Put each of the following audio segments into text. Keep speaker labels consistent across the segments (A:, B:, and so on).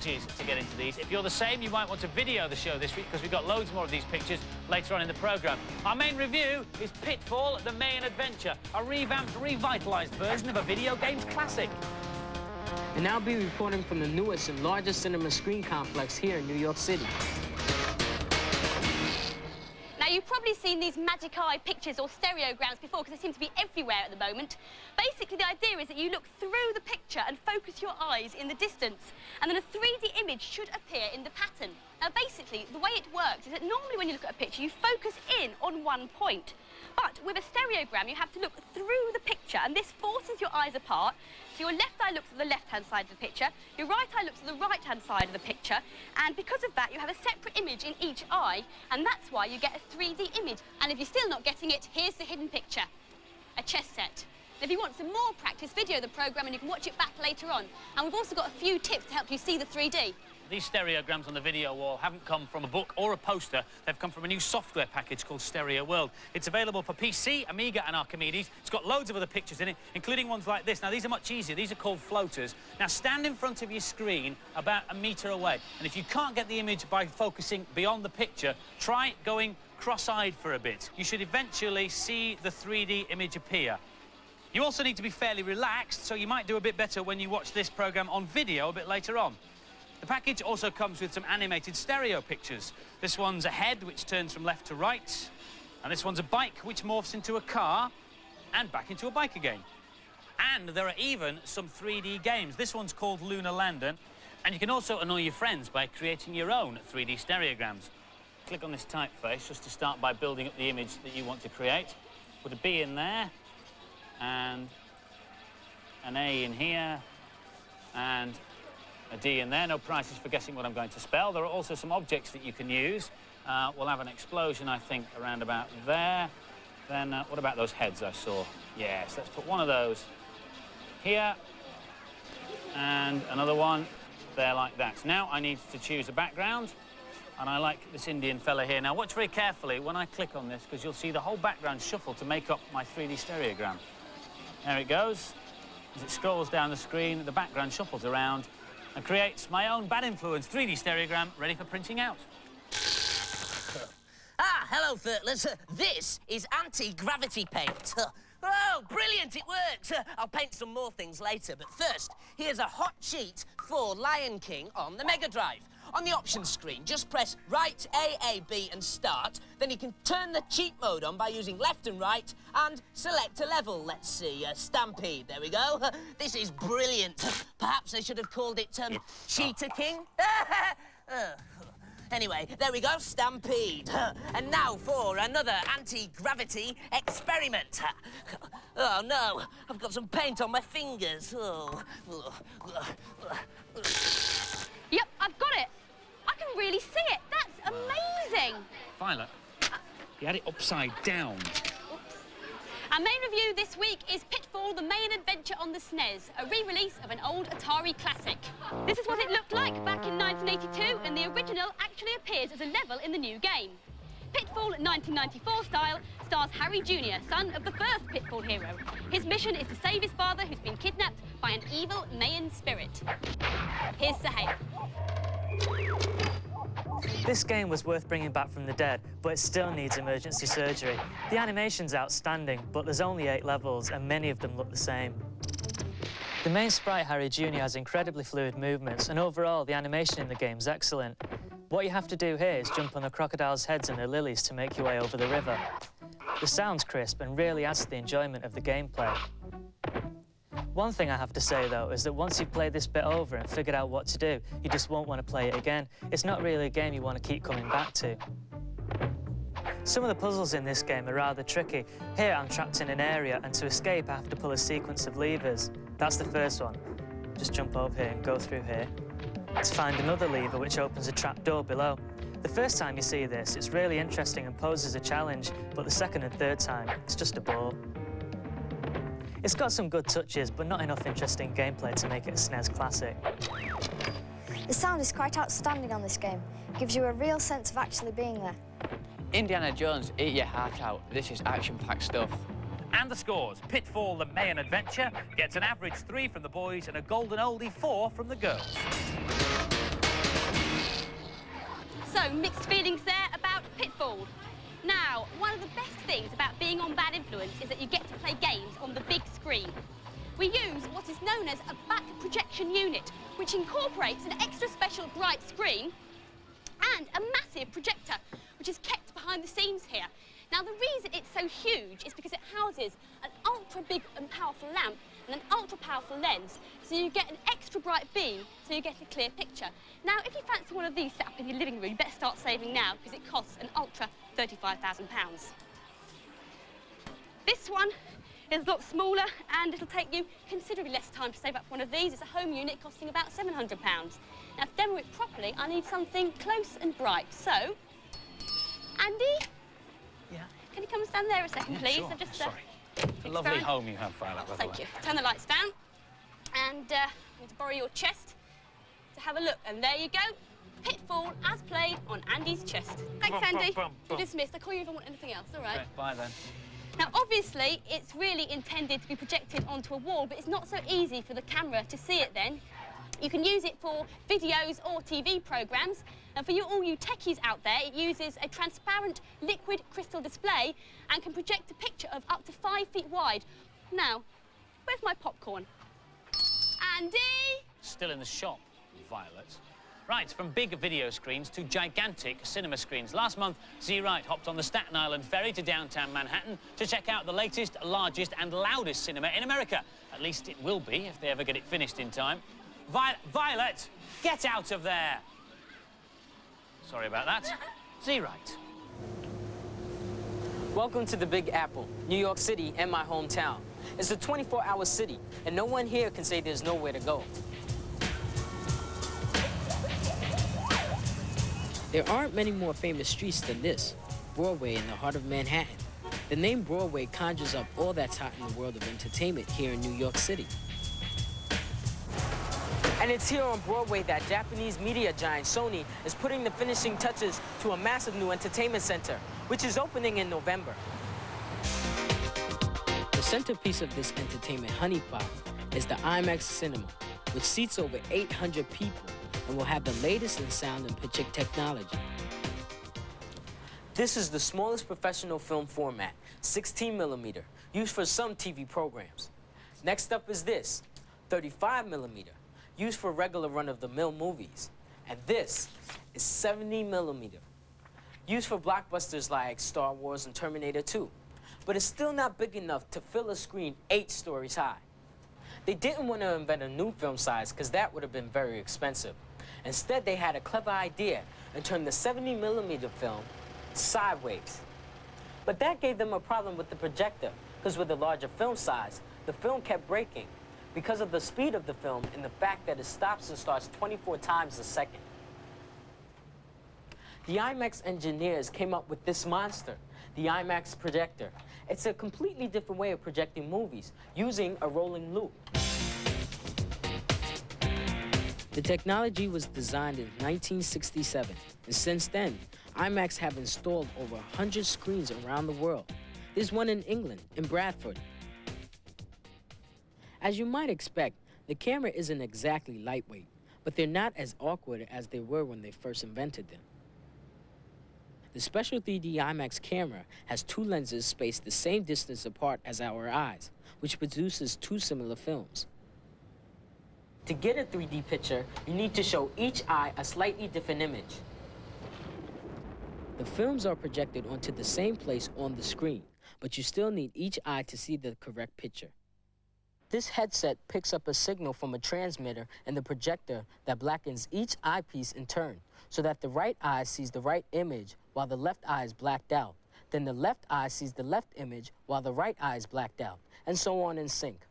A: ages to get into these. If you're the same, you might want to video the show this week because we've got loads more of these pictures later on in the programme. Our main review is Pitfall, the Mayan adventure, a revamped, revitalised version of a video games classic.
B: And I'll be reporting from the newest and largest cinema screen complex here in New York City.
C: Now, you've probably seen these magic eye pictures or stereograms before because they seem to be everywhere at the moment. Basically, the idea is that you look through the picture and focus your eyes in the distance, and then a 3D image should appear in the pattern. Now, basically, the way it works is that normally when you look at a picture, you focus in on one point. But with a stereogram, you have to look through the picture, and this forces your eyes apart. So your left eye looks at the left-hand side of the picture, your right eye looks at the right-hand side of the picture, and because of that, you have a separate image in each eye, and that's why you get a 3D image. And if you're still not getting it, here's the hidden picture, a chess set. And if you want some more practice, video the programme and you can watch it back later on. And we've also got a few tips to help you see the 3D.
A: These stereograms on the video wall haven't come from a book or a poster. They've come from a new software package called Stereo World. It's available for PC, Amiga and Archimedes. It's got loads of other pictures in it, including ones like this. Now, these are much easier. These are called floaters. Now, stand in front of your screen about a metre away. And if you can't get the image by focusing beyond the picture, try going cross-eyed for a bit. You should eventually see the 3D image appear. You also need to be fairly relaxed, so you might do a bit better when you watch this programme on video a bit later on. The package also comes with some animated stereo pictures. This one's a head, which turns from left to right, and this one's a bike, which morphs into a car and back into a bike again. And there are even some 3D games. This one's called Lunar Lander, and you can also annoy your friends by creating your own 3D stereograms. Click on this typeface just to start by building up the image that you want to create. Put a B in there, and an A in here, and a D in there. No prizes for guessing what I'm going to spell. There are also some objects that you can use. We'll have an explosion, I think, around about there. Then, what about those heads I saw? Yes, let's put one of those here, and another one there like that. Now I need to choose a background, and I like this Indian fella here. Now, watch very carefully when I click on this, because you'll see the whole background shuffle to make up my 3D stereogram. There it goes. As it scrolls down the screen, the background shuffles around and creates my own bad influence 3D stereogram ready for printing out.
D: Ah, hello, Thurtlers. This is anti-gravity paint. Oh, brilliant, it works. I'll paint some more things later, but first, here's a hot sheet for Lion King on the Mega Drive. On the options screen, just press right, A, B, and start. Then you can turn the cheat mode on by using left and right and select a level. Let's see, Stampede. There we go. This is brilliant. Perhaps I should have called it Cheetah King. Anyway, there we go, Stampede. And now for another anti-gravity experiment. Oh, no, I've got some paint on my fingers. Oh.
C: Yep, I've got it. I can really see it. That's amazing.
A: Violet, you had it upside down.
C: Oops. Our main review this week is Pitfall, the Mayan adventure on the SNES, a re-release of an old Atari classic. This is what it looked like back in 1982, and the original actually appears as a level in the new game. Pitfall 1994 style stars Harry Jr., son of the first Pitfall hero. His mission is to save his father, who's been kidnapped by an evil Mayan spirit. Here's Sahel.
E: This game was worth bringing back from the dead, but it still needs emergency surgery. The animation's outstanding, but there's only 8 levels, and many of them look the same. The main sprite, Harry Jr., has incredibly fluid movements, and overall, the animation in the game's excellent. What you have to do here is jump on the crocodiles' heads and their lilies to make your way over the river. The sound's crisp and really adds to the enjoyment of the gameplay. One thing I have to say, though, is that once you've played this bit over and figured out what to do, you just won't want to play it again. It's not really a game you want to keep coming back to. Some of the puzzles in this game are rather tricky. Here, I'm trapped in an area, and to escape, I have to pull a sequence of levers. That's the first one. Just jump over here and go through here to find another lever which opens a trap door below. The first time you see this, it's really interesting and poses a challenge, but the second and third time, it's just a bore. It's got some good touches, but not enough interesting gameplay to make it a SNES classic.
F: The sound is quite outstanding on this game. It gives you a real sense of actually being there.
G: Indiana Jones, eat your heart out. This is action-packed stuff.
A: And the scores. Pitfall, the Mayan adventure, gets an average 3 from the boys and a golden oldie 4 from the girls.
C: So, mixed feelings there about Pitfall. Now, one of the best things about being on Bad Influence is that you get to play games on the big screen. We use what is known as a back projection unit, which incorporates an extra special bright screen and a massive projector, which is kept behind the scenes here. Now, the reason it's so huge is because it houses an ultra big and powerful lamp and an ultra powerful lens, so you get an extra bright beam, so you get a clear picture. Now, if you fancy one of these set up in your living room, you better start saving now, because it costs an ultra £35,000. This one is a lot smaller, and it'll take you considerably less time to save up one of these. It's a home unit costing about £700. Now, to demo it properly, I need something close and bright. So, Andy?
A: Yeah?
C: Can you come and stand there a second, please?
A: Sure.
C: I'm just,
A: Sorry. It's a lovely home you have, Violet, by the
C: Thank
A: way.
C: you. Turn the lights down. And I need to borrow your chest to have a look. And there you go. Pitfall as played on Andy's chest. Thanks, Andy. You're dismissed. I'll call you if I want anything else. All right.
A: Okay, bye then.
C: Now, obviously, it's really intended to be projected onto a wall, but it's not so easy for the camera to see it then. You can use it for videos or TV programmes. And for all you techies out there, it uses a transparent liquid crystal display and can project a picture of up to 5 feet wide. Now, where's my popcorn? Andy?
A: Still in the shop, Violet. Right, from big video screens to gigantic cinema screens. Last month, Z Wright hopped on the Staten Island ferry to downtown Manhattan to check out the latest, largest and loudest cinema in America. At least it will be, if they ever get it finished in time. Violet, get out of there! Sorry about that. Z Wright.
B: Welcome to the Big Apple, New York City, and my hometown. It's a 24-hour city, and no one here can say there's nowhere to go. There aren't many more famous streets than this, Broadway in the heart of Manhattan. The name Broadway conjures up all that's hot in the world of entertainment here in New York City. And it's here on Broadway that Japanese media giant Sony is putting the finishing touches to a massive new entertainment center, which is opening in November. The centerpiece of this entertainment honeypot is the IMAX cinema, which seats over 800 people and will have the latest in sound and picture technology. This is the smallest professional film format, 16mm, used for some TV programs. Next up is this, 35mm, used for regular run-of-the-mill movies. And this is 70mm, used for blockbusters like Star Wars and Terminator 2. But it's still not big enough to fill a screen 8 stories high. They didn't want to invent a new film size because that would have been very expensive. Instead, they had a clever idea and turned the 70mm film sideways. But that gave them a problem with the projector, because with a larger film size, the film kept breaking because of the speed of the film and the fact that it stops and starts 24 times a second. The IMAX engineers came up with this monster, the IMAX projector. It's a completely different way of projecting movies, using a rolling loop. The technology was designed in 1967, and since then, IMAX have installed over 100 screens around the world. There's one in England, in Bradford. As you might expect, the camera isn't exactly lightweight, but they're not as awkward as they were when they first invented them. The special 3D IMAX camera has 2 lenses spaced the same distance apart as our eyes, which produces 2 similar films. To get a 3D picture, you need to show each eye a slightly different image. The films are projected onto the same place on the screen, but you still need each eye to see the correct picture. This headset picks up a signal from a transmitter and the projector that blackens each eyepiece in turn, so that the right eye sees the right image while the left eye is blacked out. Then the left eye sees the left image while the right eye is blacked out, and so on in sync.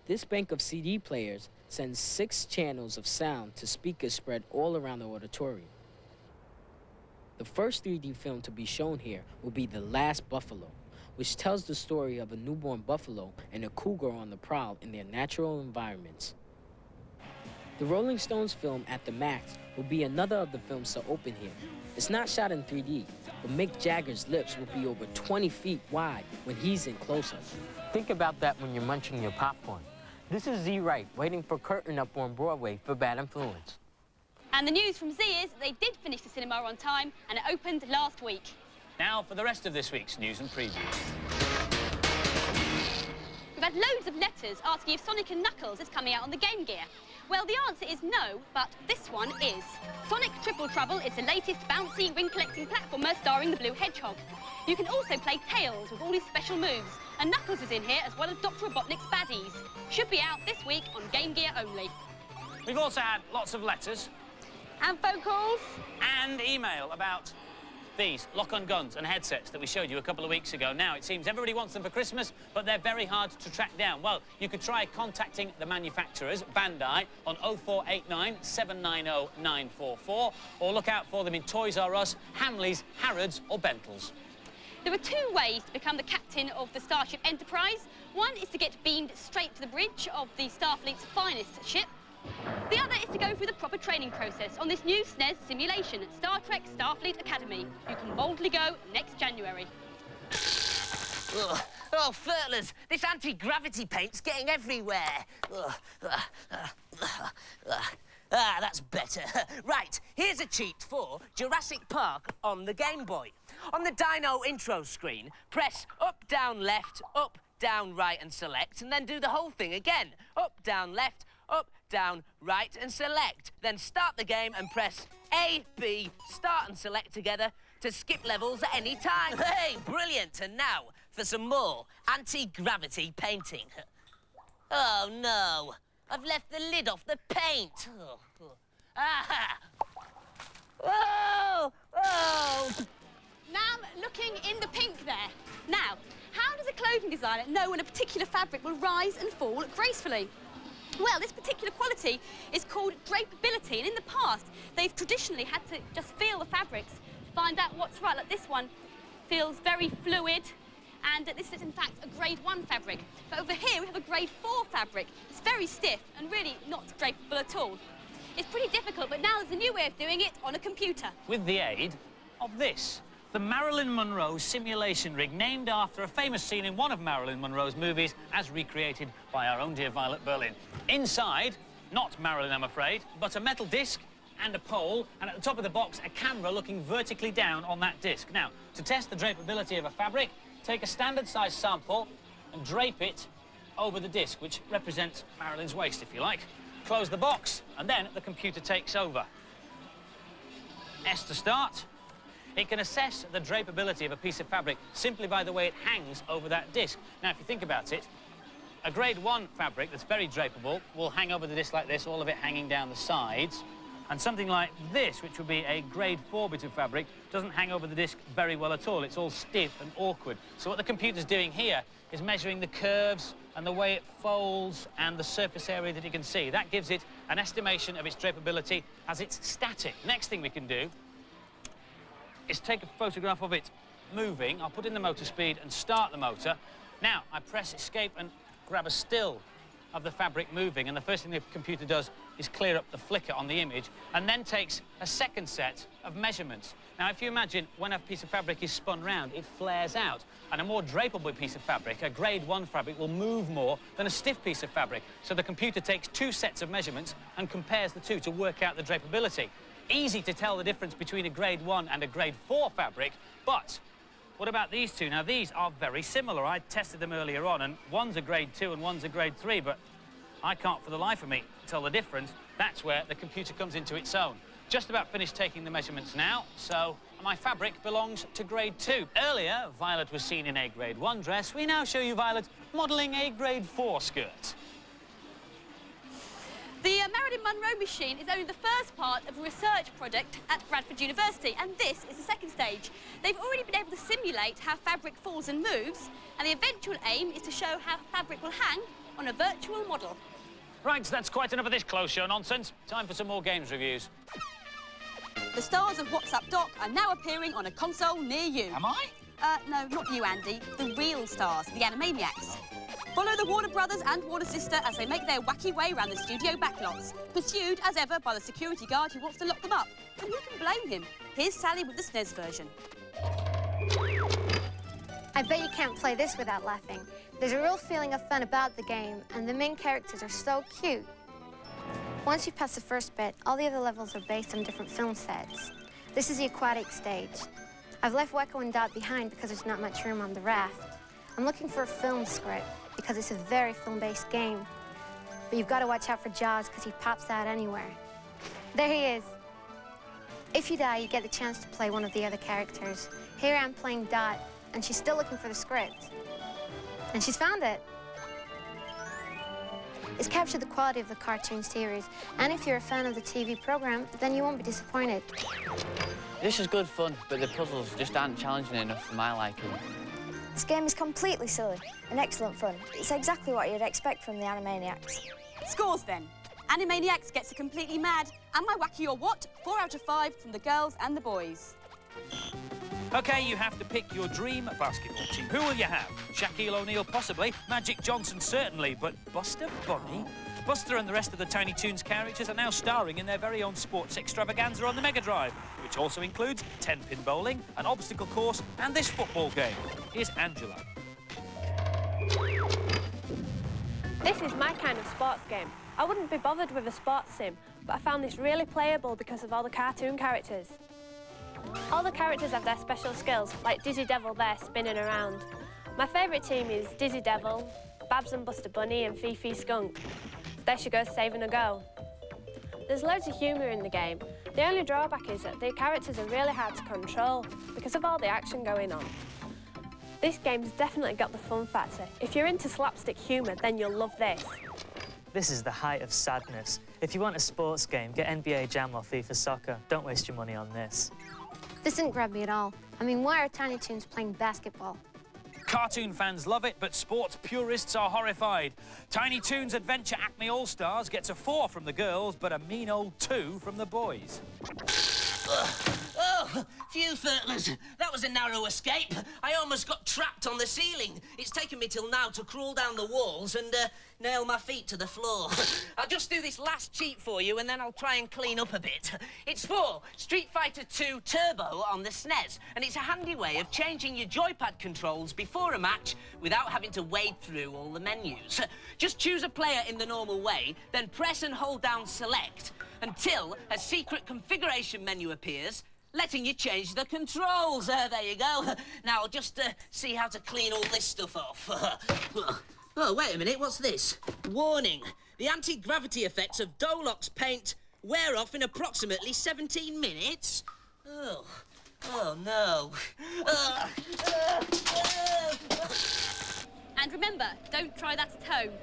B: This bank of CD players sends 6 channels of sound to speakers spread all around the auditorium. The first 3D film to be shown here will be The Last Buffalo, which tells the story of a newborn buffalo and a cougar on the prowl in their natural environments. The Rolling Stones film At the Max will be another of the films to open here. It's not shot in 3D, but Mick Jagger's lips will be over 20 feet wide when he's in close-up. Think about that when you're munching your popcorn. This is Z Wright waiting for Curtain Up on Broadway for Bad Influence.
C: And the news from Z is they did finish the cinema on time and it opened last week.
A: Now for the rest of this week's news and preview.
C: We've had loads of letters asking if Sonic & Knuckles is coming out on the Game Gear. Well, the answer is no, but this one is. Sonic Triple Trouble is the latest bouncy ring-collecting platformer starring the Blue Hedgehog. You can also play Tails with all his special moves, and Knuckles is in here as well as Dr. Robotnik's baddies. Should be out this week on Game Gear only.
A: We've also had lots of letters
C: And phone calls.
A: and email about these lock-on guns and headsets that we showed you a couple of weeks ago. Now, it seems everybody wants them for Christmas, but they're very hard to track down. Well, you could try contacting the manufacturers, Bandai, on 0489 790 944, or look out for them in Toys R Us, Hamleys, Harrods or Bentles.
C: There are two ways to become the captain of the Starship Enterprise. One is to get beamed straight to the bridge of the Starfleet's finest ship. The other is to go through the proper training process on this new SNES simulation at Star Trek Starfleet Academy. You can boldly go next January.
D: Ugh. Oh, Furtlers, this anti-gravity paint's getting everywhere. That's better. Right, here's a cheat for Jurassic Park on the Game Boy. On the Dino intro screen, press up, down, left, up, down, right and select, and then do the whole thing again. Up, down, left, up, down, right and select. Then start the game and press A, B, start and select together to skip levels at any time. Hey, brilliant. And now for some more anti-gravity painting. Oh, no. I've left the lid off the paint. Aha! Oh! Oh!
C: Now I'm looking in the pink there. Now, how does a clothing designer know when a particular fabric will rise and fall gracefully? Well, this particular quality is called drapability, and in the past, they've traditionally had to just feel the fabrics to find out what's right. Like this one feels very fluid, and this is in fact a grade 1 fabric. But over here, we have a grade 4 fabric. It's very stiff and really not drapable at all. It's pretty difficult, but now there's a new way of doing it on a computer.
A: With the aid of this, the Marilyn Monroe simulation rig, named after a famous scene in one of Marilyn Monroe's movies, as recreated by our own dear Violet Berlin. Inside, not Marilyn, I'm afraid, but a metal disc and a pole, and at the top of the box, a camera looking vertically down on that disc. Now, to test the drapability of a fabric, take a standard-sized sample and drape it over the disc, which represents Marilyn's waist, if you like. Close the box, and then the computer takes over. S to start. It can assess the drapability of a piece of fabric simply by the way it hangs over that disc. Now, if you think about it, a grade 1 fabric that's very drapable will hang over the disc like this, all of it hanging down the sides. And something like this, which would be a grade 4 bit of fabric, doesn't hang over the disc very well at all. It's all stiff and awkward. So what the computer's doing here is measuring the curves and the way it folds and the surface area that you can see. That gives it an estimation of its drapability as it's static. Next thing we can do is take a photograph of it moving. I'll put in the motor speed and start the motor. Now, I press escape and grab a still of the fabric moving, and the first thing the computer does is clear up the flicker on the image and then takes a second set of measurements. Now, if you imagine when a piece of fabric is spun round, it flares out, and a more drapable piece of fabric, a grade 1 fabric, will move more than a stiff piece of fabric. So the computer takes 2 sets of measurements and compares the 2 to work out the drapability. Easy to tell the difference between a grade 1 and a grade 4 fabric, but what about these two? Now, these are very similar. I tested them earlier on, and one's a grade 2 and one's a grade 3, but I can't for the life of me tell the difference. That's where the computer comes into its own. Just about finished taking the measurements now, so my fabric belongs to grade 2. Earlier, Violet was seen in a grade 1 dress. We now show you Violet modelling a grade 4 skirt.
C: The Marilyn Monroe machine is only the first part of a research project at Bradford University, and this is the second stage. They've already been able to simulate how fabric falls and moves, and the eventual aim is to show how fabric will hang on a virtual model.
A: Right, that's quite enough of this close show nonsense. Time for some more games reviews.
C: The stars of What's Up Doc are now appearing on a console near you.
A: Am I?
C: No, not you, Andy. The real stars, the Animaniacs. Follow the Warner Brothers and Warner Sister as they make their wacky way around the studio backlots, pursued, as ever, by the security guard who wants to lock them up. And who can blame him? Here's Sally with the SNES version.
F: I bet you can't play this without laughing. There's a real feeling of fun about the game, and the main characters are so cute.
H: Once you pass the first bit, all the other levels are based on different film sets. This is the aquatic stage. I've left Wacko and Dot behind because there's not much room on the raft. I'm looking for a film script because it's a very film-based game. But you've got to watch out for Jaws because he pops out anywhere. There he is. If you die, you get the chance to play one of the other characters. Here I'm playing Dot, and she's still looking for the script. And she's found it. It's captured the quality of the cartoon series, and if you're a fan of the TV program, then you won't be disappointed.
G: This is good fun, but the puzzles just aren't challenging enough for my liking.
F: This game is completely silly and excellent fun. It's exactly what you'd expect from the Animaniacs.
C: Scores then. Animaniacs gets a completely mad. Am I wacky or what? 4 out of 5 from the girls and the boys.
A: OK, you have to pick your dream basketball team. Who will you have? Shaquille O'Neal, possibly. Magic Johnson, certainly. But Buster Bunny? Buster and the rest of the Tiny Toons characters are now starring in their very own sports extravaganza on the Mega Drive, which also includes 10-pin bowling, an obstacle course, and this football game. Here's Angela.
I: This is my kind of sports game. I wouldn't be bothered with a sports sim, but I found this really playable because of all the cartoon characters. All the characters have their special skills, like Dizzy Devil there spinning around. My favourite team is Dizzy Devil, Babs and Buster Bunny and Fifi Skunk. There she goes saving a goal. There's loads of humour in the game. The only drawback is that the characters are really hard to control because of all the action going on. This game's definitely got the fun factor. If you're into slapstick humour, then you'll love this.
E: This is the height of sadness. If you want a sports game, get NBA Jam or FIFA Soccer. Don't waste your money on this.
H: This didn't grab me at all. I mean, why are Tiny Toons playing basketball?
A: Cartoon fans love it, but sports purists are horrified. Tiny Toons Adventure Acme All-Stars gets a 4 from the girls, but a mean old 2 from the boys.
D: Oh, phew, Furtlers. That was a narrow escape. I almost got trapped on the ceiling. It's taken me till now to crawl down the walls and nail my feet to the floor. I'll just do this last cheat for you and then I'll try and clean up a bit. It's for Street Fighter 2 Turbo on the SNES, and it's a handy way of changing your joypad controls before a match without having to wade through all the menus. Just choose a player in the normal way, then press and hold down Select until a secret configuration menu appears, letting you change the controls. There you go. Now I'll just see how to clean all this stuff off. Oh, wait a minute, what's this? Warning, the anti-gravity effects of Dolox paint wear off in approximately 17 minutes. Oh no.
C: And remember, don't try that at home.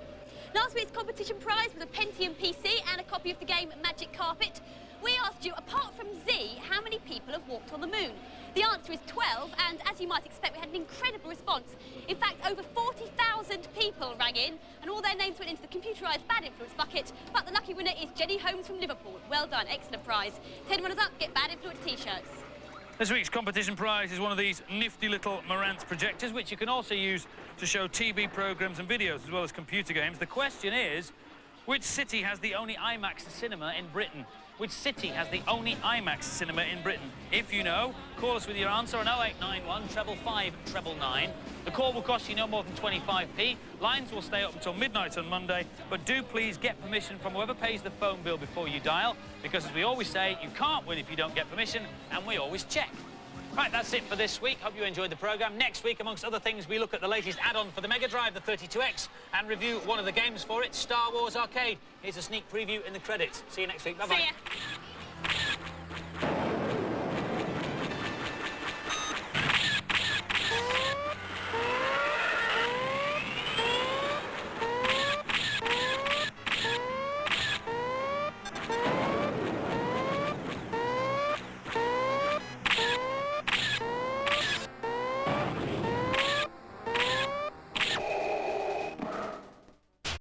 C: Last week's competition prize was a Pentium PC and a copy of the game Magic Carpet. We asked you, apart from Z, how many people have walked on the moon? The answer is 12, and as you might expect, we had an incredible response. In fact, over 40,000 people rang in, and all their names went into the computerised bad influence bucket, but the lucky winner is Jenny Holmes from Liverpool. Well done, excellent prize. 10 runners up, get bad influence T-shirts.
A: This week's competition prize is one of these nifty little Marantz projectors, which you can also use to show TV programmes and videos, as well as computer games. The question is, which city has the only IMAX cinema in Britain? Which city has the only IMAX cinema in Britain? If you know, call us with your answer on 0891 555 999. The call will cost you no more than 25p. Lines will stay up until midnight on Monday, but do please get permission from whoever pays the phone bill before you dial, because as we always say, you can't win if you don't get permission, and we always check. Right, that's it for this week. Hope you enjoyed the programme. Next week, amongst other things, we look at the latest add-on for the Mega Drive, the 32X, and review one of the games for it, Star Wars Arcade. Here's a sneak preview in the credits. See you next week. Bye-bye.
C: See ya.